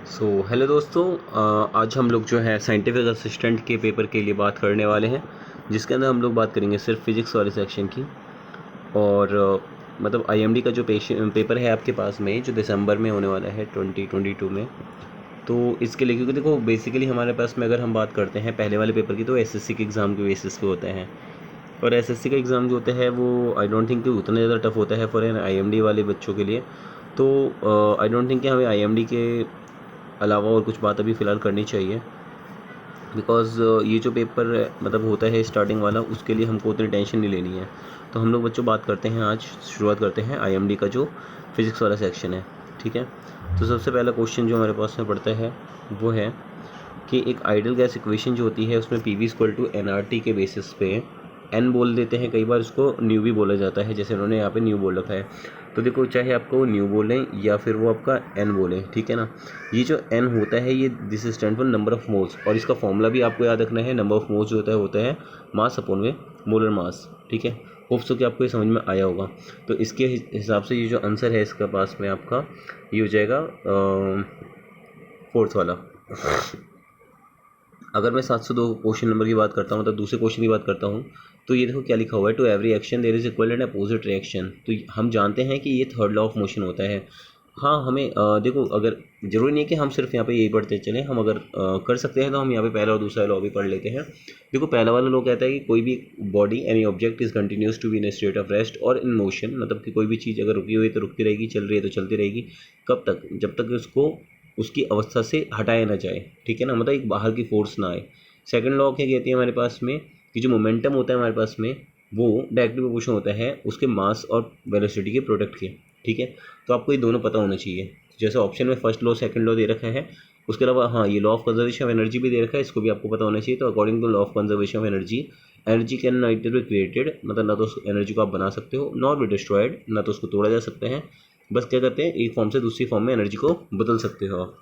Hello दोस्तों, आज हम लोग जो है साइंटिफिक असिस्टेंट के पेपर के लिए बात करने वाले हैं, जिसके अंदर हम लोग बात करेंगे सिर्फ फिज़िक्स वाले सेक्शन की। और मतलब आईएमडी का जो पेपर है आपके पास में, जो दिसंबर में होने वाला है 2022 में। तो इसके लिए, क्योंकि देखो बेसिकली हमारे पास में अगर हम बात करते हैं पहले वाले पेपर की, तो एसएससी के एग्ज़ाम के बेसिस पे होते हैं। और एसएससी का एग्ज़ाम जो होता है वो आई डोंट थिंक कि उतना ज़्यादा टफ होता है फॉर एन आईएमडी वाले बच्चों के लिए। तो आई डोंट थिंक कि हमें आईएमडी के अलावा और कुछ बात अभी फ़िलहाल करनी चाहिए, बिकॉज़ ये जो पेपर मतलब होता है स्टार्टिंग वाला, उसके लिए हमको उतनी टेंशन नहीं लेनी है। तो हम लोग बच्चों बात करते हैं, आज शुरुआत करते हैं आईएमडी का जो फिज़िक्स वाला सेक्शन है। ठीक है, तो सबसे पहला क्वेश्चन जो हमारे पास में पड़ता है वो है कि एक आइडियल गैस इक्वेशन जो होती है उसमें P V equal to N R T के बेसिस पे एन बोल देते हैं, कई बार उसको न्यू भी बोला जाता है, जैसे उन्होंने यहाँ पे न्यू बोल रखा है। तो देखो, चाहे आपको न्यू बोलें या फिर वो आपका एन बोलें, ठीक है ना। ये जो एन होता है ये this stand for number of moles, और इसका फॉर्मूला भी आपको याद रखना है। नंबर ऑफ मोल्स जो होता है मास अपॉन में मोलर मास। ठीक है, होप्स हो कि आपको ये समझ में आया होगा। तो इसके हिसाब से ये जो आंसर है इसका पास में आपका ये हो जाएगा फोर्थ वाला। अगर मैं 702 क्वेश्चन नंबर की बात करता हूँ, मतलब दूसरे क्वेश्चन की बात करता हूँ, तो ये देखो क्या लिखा हुआ है, to every action there is equal and opposite reaction. तो हम जानते हैं कि ये थर्ड लॉ ऑफ मोशन होता है। हाँ, हमें देखो, अगर ज़रूरी नहीं है कि हम सिर्फ यहाँ पे यही पढ़ते चलें, हम अगर कर सकते हैं तो हम यहाँ पे पहला और दूसरा लॉ भी पढ़ लेते हैं। देखो, पहला वाला लॉ कहता है कि कोई भी body any object is continuous to be in state of rest और इन मोशन, मतलब कि कोई भी चीज़ अगर रुकी हुई है तो रुकती रहेगी, चल रही है तो चलती रहेगी। कब तक? जब तक उसको उसकी अवस्था से हटाया ना जाए। ठीक है ना, मतलब एक बाहर की फोर्स ना आए। सेकंड लॉ क्या कहती है हमारे पास में कि जो मोमेंटम होता है हमारे पास में, वो डायरेक्टली प्रोपोर्शन होता है उसके मास और वेलोसिटी के प्रोडक्ट के। ठीक है, तो आपको ये दोनों पता होना चाहिए। जैसे ऑप्शन में फर्स्ट लॉ सेकंड लॉ दे रखा है, उसके अलावा हाँ ये law of conservation of energy भी दे रखा है, इसको भी आपको पता होना चाहिए। तो according to law of conservation of energy, energy can neither be created, मतलब ना तो उस एनर्जी को आप बना सकते हो, नॉर बी डिस्ट्रॉयड, ना तो उसको तोड़ा जा सकता है। बस क्या करते हैं, एक फॉर्म से दूसरी फॉर्म में एनर्जी को बदल सकते हो आप।